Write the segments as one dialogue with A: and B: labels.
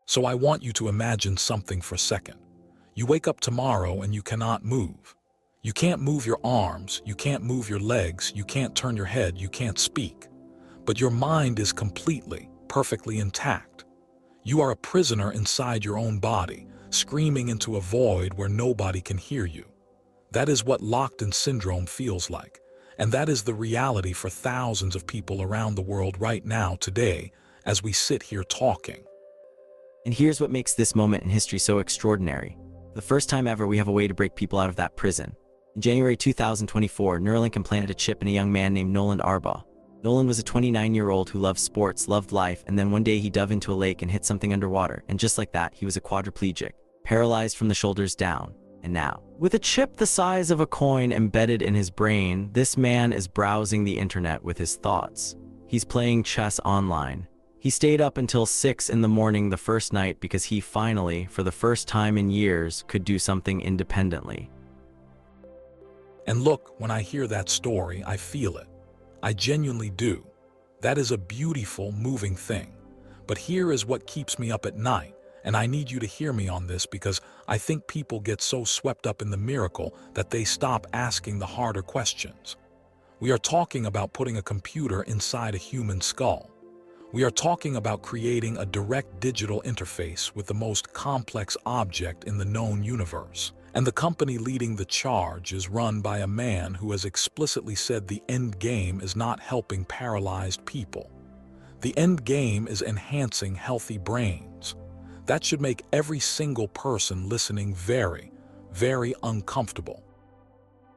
A: So I want you to imagine something for a second. You wake up tomorrow and you cannot move. You can't move your arms, you can't move your legs, you can't turn your head, you can't speak. But your mind is completely, perfectly intact. You are a prisoner inside your own body, screaming into a void where nobody can hear you. That is what locked-in syndrome feels like. And that is the reality for thousands of people around the world right now today as we sit here talking.
B: And here's what makes this moment in history so extraordinary. For the first time ever, we have a way to break people out of that prison. In January 2024, Neuralink implanted a chip in a young man named Nolan Arbaugh. Nolan was a 29-year-old who loved sports, loved life, and then one day he dove into a lake and hit something underwater, and just like that, he was a quadriplegic, paralyzed from the shoulders down. And now, with a chip the size of a coin embedded in his brain, this man is browsing the internet with his thoughts. He's playing chess online. He stayed up until 6 in the morning the first night because he finally, for the first time in years, could do something independently.
A: And look, when I hear that story, I feel it. I genuinely do. That is a beautiful, moving thing. But here is what keeps me up at night, and I need you to hear me on this because I think people get so swept up in the miracle that they stop asking the harder questions. We are talking about putting a computer inside a human skull. We are talking about creating a direct digital interface with the most complex object in the known universe. And the company leading the charge is run by a man who has explicitly said the end game is not helping paralyzed people. The end game is enhancing healthy brains. That should make every single person listening very, very uncomfortable.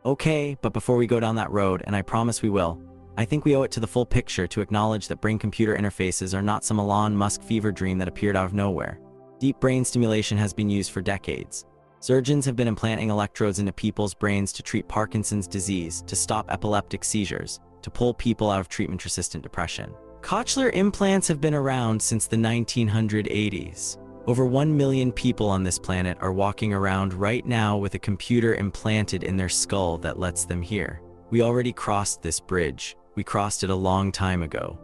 B: Okay, but before we go down that road, and I promise we will, I think we owe it to the full picture to acknowledge that brain-computer interfaces are not some Elon Musk fever dream that appeared out of nowhere. Deep brain stimulation has been used for decades. Surgeons have been implanting electrodes into people's brains to treat Parkinson's disease, to stop epileptic seizures, to pull people out of treatment-resistant depression. Cochlear implants have been around since the 1980s. Over 1 million people on this planet are walking around right now with a computer implanted in their skull that lets them hear. We already crossed this bridge. We crossed it a long time ago.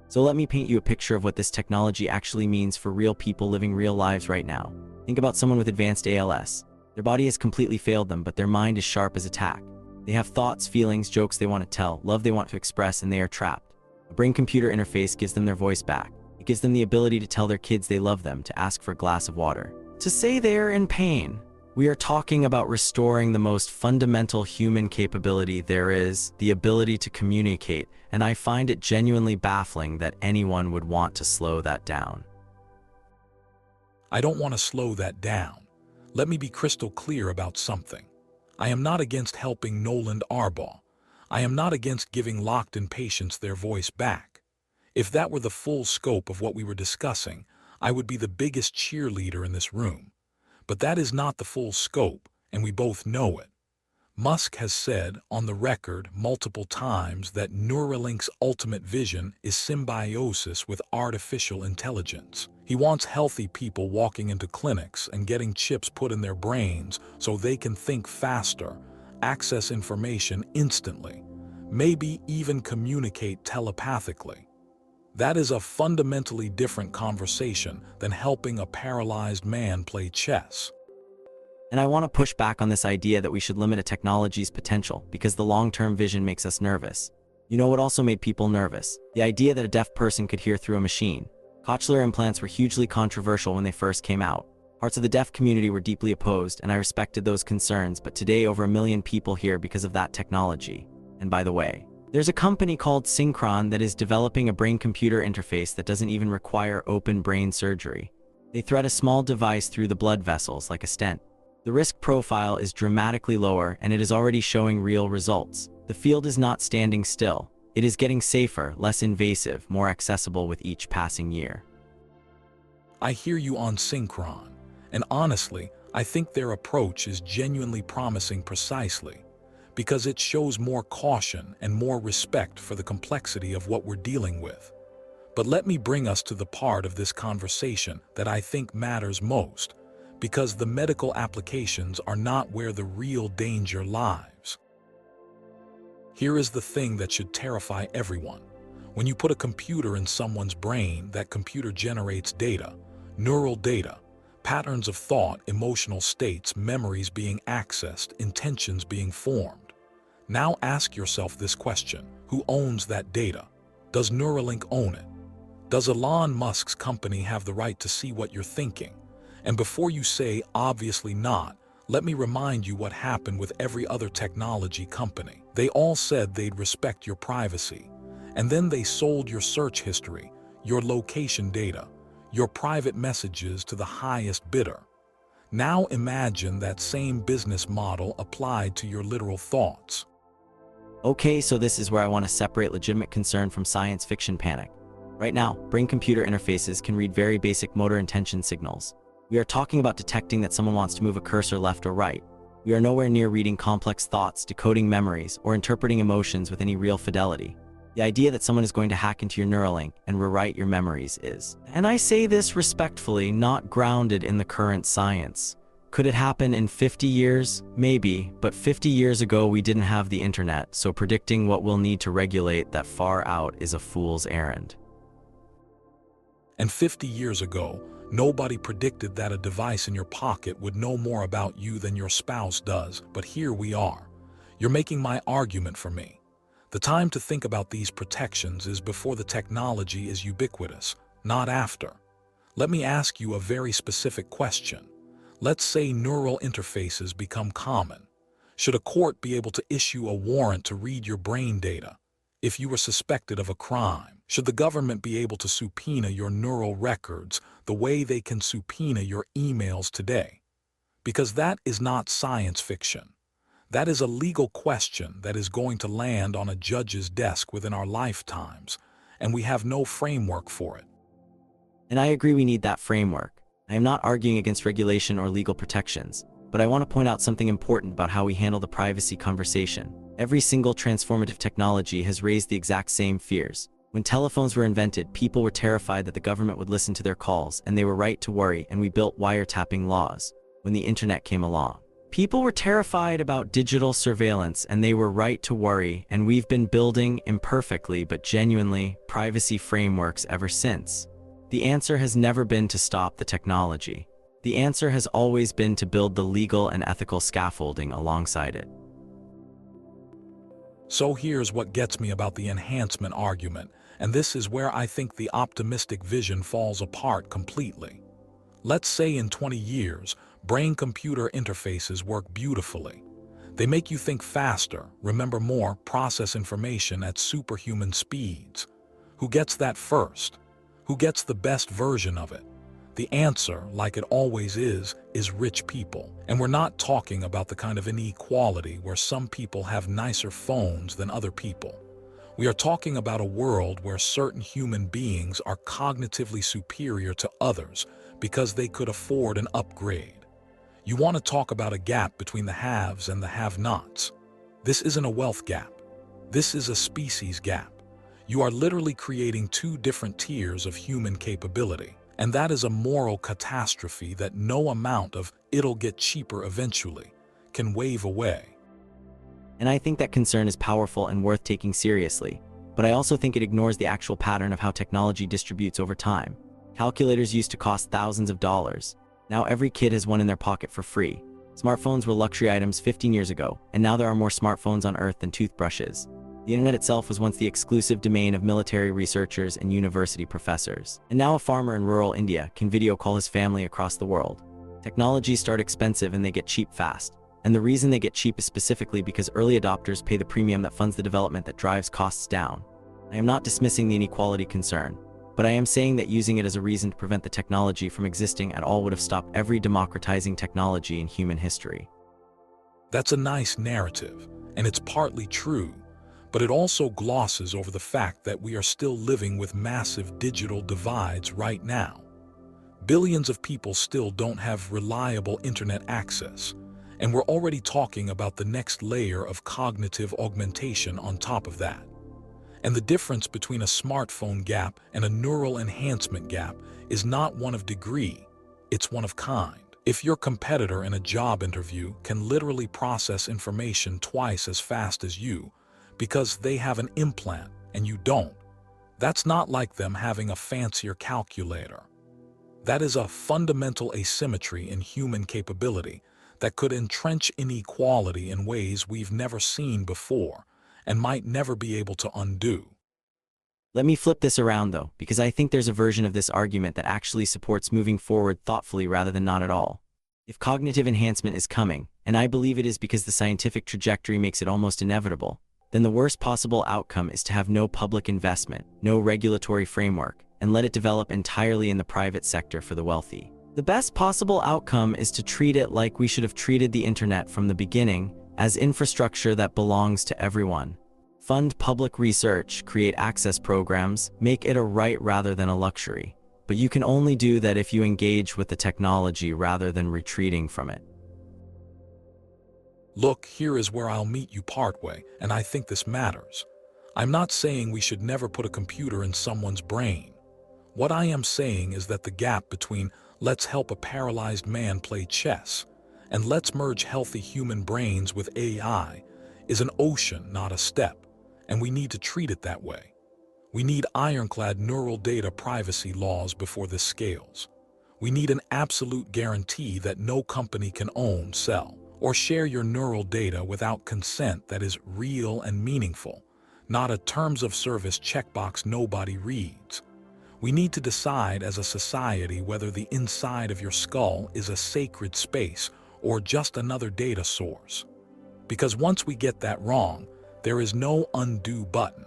B: So let me paint you a picture of what this technology actually means for real people living real lives right now. Think about someone with advanced ALS. Their body has completely failed them, but their mind is sharp as a tack. They have thoughts, feelings, jokes they want to tell, love they want to express, and they are trapped. A brain-computer interface gives them their voice back. It gives them the ability to tell their kids they love them, to ask for a glass of water, to say they are in pain. We are talking about restoring the most fundamental human capability there is, the ability to communicate, and I find it genuinely baffling that anyone would want to slow that down.
A: I don't want to slow that down. Let me be crystal clear about something. I am not against helping Nolan Arbaugh. I am not against giving locked-in patients their voice back. If that were the full scope of what we were discussing, I would be the biggest cheerleader in this room. But that is not the full scope, and we both know it. Musk has said on the record multiple times that Neuralink's ultimate vision is symbiosis with artificial intelligence. He wants healthy people walking into clinics and getting chips put in their brains so they can think faster, access information instantly, maybe even communicate telepathically. That is a fundamentally different conversation than helping a paralyzed man play chess.
B: And I want to push back on this idea that we should limit a technology's potential because the long-term vision makes us nervous. You know what also made people nervous? The idea that a deaf person could hear through a machine. Cochlear implants were hugely controversial when they first came out. Parts of the deaf community were deeply opposed, and I respected those concerns, but today over 1 million people hear because of that technology. And by the way, there's a company called Synchron that is developing a brain-computer interface that doesn't even require open brain surgery. They thread a small device through the blood vessels like a stent. The risk profile is dramatically lower, and it is already showing real results. The field is not standing still. It is getting safer, less invasive, more accessible with each passing year.
A: I hear you on Synchron, and honestly, I think their approach is genuinely promising precisely because it shows more caution and more respect for the complexity of what we're dealing with. But let me bring us to the part of this conversation that I think matters most, because the medical applications are not where the real danger lies. Here is the thing that should terrify everyone. When you put a computer in someone's brain, that computer generates data, neural data, patterns of thought, emotional states, memories being accessed, intentions being formed. Now ask yourself this question: who owns that data? Does Neuralink own it? Does Elon Musk's company have the right to see what you're thinking? And before you say, obviously not, let me remind you what happened with every other technology company. They all said they'd respect your privacy. And then they sold your search history, your location data, your private messages to the highest bidder. Now imagine that same business model applied to your literal thoughts.
B: Okay, so this is where I want to separate legitimate concern from science fiction panic. Right now, brain-computer interfaces can read very basic motor intention signals. We are talking about detecting that someone wants to move a cursor left or right. We are nowhere near reading complex thoughts, decoding memories, or interpreting emotions with any real fidelity. The idea that someone is going to hack into your Neuralink and rewrite your memories is, and I say this respectfully, not grounded in the current science. Could it happen in 50 years? Maybe, but 50 years ago we didn't have the internet, so predicting what we'll need to regulate that far out is a fool's errand.
A: And 50 years ago, nobody predicted that a device in your pocket would know more about you than your spouse does, but here we are. You're making my argument for me. The time to think about these protections is before the technology is ubiquitous, not after. Let me ask you a very specific question. Let's say neural interfaces become common. Should a court be able to issue a warrant to read your brain data? If you were suspected of a crime, should the government be able to subpoena your neural records the way they can subpoena your emails today? Because that is not science fiction. That is a legal question that is going to land on a judge's desk within our lifetimes, and we have no framework for it.
B: And I agree we need that framework. I am not arguing against regulation or legal protections, but I want to point out something important about how we handle the privacy conversation. Every single transformative technology has raised the exact same fears. When telephones were invented, people were terrified that the government would listen to their calls, and they were right to worry, and we built wiretapping laws. When the internet came along, people were terrified about digital surveillance, and they were right to worry, and we've been building imperfectly but genuinely privacy frameworks ever since. The answer has never been to stop the technology. The answer has always been to build the legal and ethical scaffolding alongside it.
A: So here's what gets me about the enhancement argument, and this is where I think the optimistic vision falls apart completely. Let's say in 20 years, brain-computer interfaces work beautifully. They make you think faster, remember more, process information at superhuman speeds. Who gets that first? Who gets the best version of it? The answer, like it always is rich people. And we're not talking about the kind of inequality where some people have nicer phones than other people. We are talking about a world where certain human beings are cognitively superior to others because they could afford an upgrade. You want to talk about a gap between the haves and the have-nots. This isn't a wealth gap. This is a species gap. You are literally creating two different tiers of human capability, and that is a moral catastrophe that no amount of "it'll get cheaper eventually" can wave away.
B: And I think that concern is powerful and worth taking seriously, but I also think it ignores the actual pattern of how technology distributes over time. Calculators used to cost thousands of dollars. Now every kid has one in their pocket for free. Smartphones were luxury items 15 years ago, and now there are more smartphones on Earth than toothbrushes. The internet itself was once the exclusive domain of military researchers and university professors. And now a farmer in rural India can video call his family across the world. Technologies start expensive and they get cheap fast. And the reason they get cheap is specifically because early adopters pay the premium that funds the development that drives costs down. I am not dismissing the inequality concern, but I am saying that using it as a reason to prevent the technology from existing at all would have stopped every democratizing technology in human history.
A: That's a nice narrative, and it's partly true, but it also glosses over the fact that we are still living with massive digital divides right now. Billions of people still don't have reliable internet access, and we're already talking about the next layer of cognitive augmentation on top of that. And the difference between a smartphone gap and a neural enhancement gap is not one of degree, it's one of kind. If your competitor in a job interview can literally process information twice as fast as you because they have an implant and you don't, That's not like them having a fancier calculator. That is a fundamental asymmetry in human capability that could entrench inequality in ways we've never seen before and might never be able to undo.
B: Let me flip this around though, because I think there's a version of this argument that actually supports moving forward thoughtfully rather than not at all. If cognitive enhancement is coming, and I believe it is because the scientific trajectory makes it almost inevitable, then the worst possible outcome is to have no public investment, no regulatory framework, and let it develop entirely in the private sector for the wealthy. The best possible outcome is to treat it like we should have treated the internet from the beginning, as infrastructure that belongs to everyone. Fund public research, create access programs, make it a right rather than a luxury. But you can only do that if you engage with the technology rather than retreating from it.
A: Look, here is where I'll meet you partway, and I think this matters. I'm not saying we should never put a computer in someone's brain. What I am saying is that the gap between let's help a paralyzed man play chess and let's merge healthy human brains with AI is an ocean, not a step, and we need to treat it that way. We need ironclad neural data privacy laws before this scales. We need an absolute guarantee that no company can own, sell, or share your neural data without consent that is real and meaningful, not a terms of service checkbox nobody reads. We need to decide as a society whether the inside of your skull is a sacred space or just another data source. Because once we get that wrong, there is no undo button.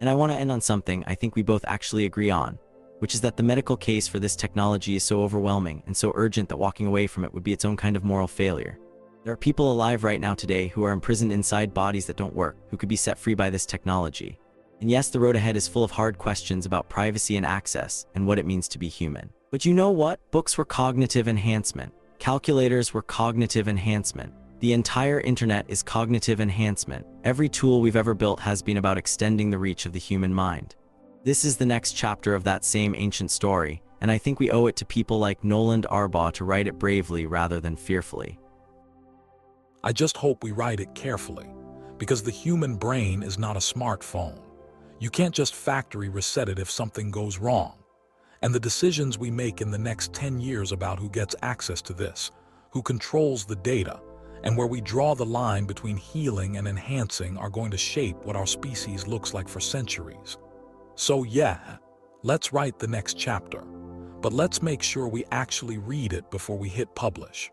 B: And I want to end on something I think we both actually agree on, which is that the medical case for this technology is so overwhelming and so urgent that walking away from it would be its own kind of moral failure. There are people alive right now today who are imprisoned inside bodies that don't work, who could be set free by this technology. And yes, the road ahead is full of hard questions about privacy and access and what it means to be human. But you know what? Books were cognitive enhancement. Calculators were cognitive enhancement. The entire internet is cognitive enhancement. Every tool we've ever built has been about extending the reach of the human mind. This is the next chapter of that same ancient story, and I think we owe it to people like Noland Arbaugh to write it bravely rather than fearfully.
A: I just hope we write it carefully, because the human brain is not a smartphone. You can't just factory reset it if something goes wrong. And the decisions we make in the next 10 years about who gets access to this, who controls the data, and where we draw the line between healing and enhancing are going to shape what our species looks like for centuries. So yeah, let's write the next chapter, but let's make sure we actually read it before we hit publish.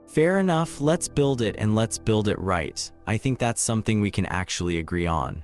B: Fair enough, let's build it and let's build it right. I think that's something we can actually agree on.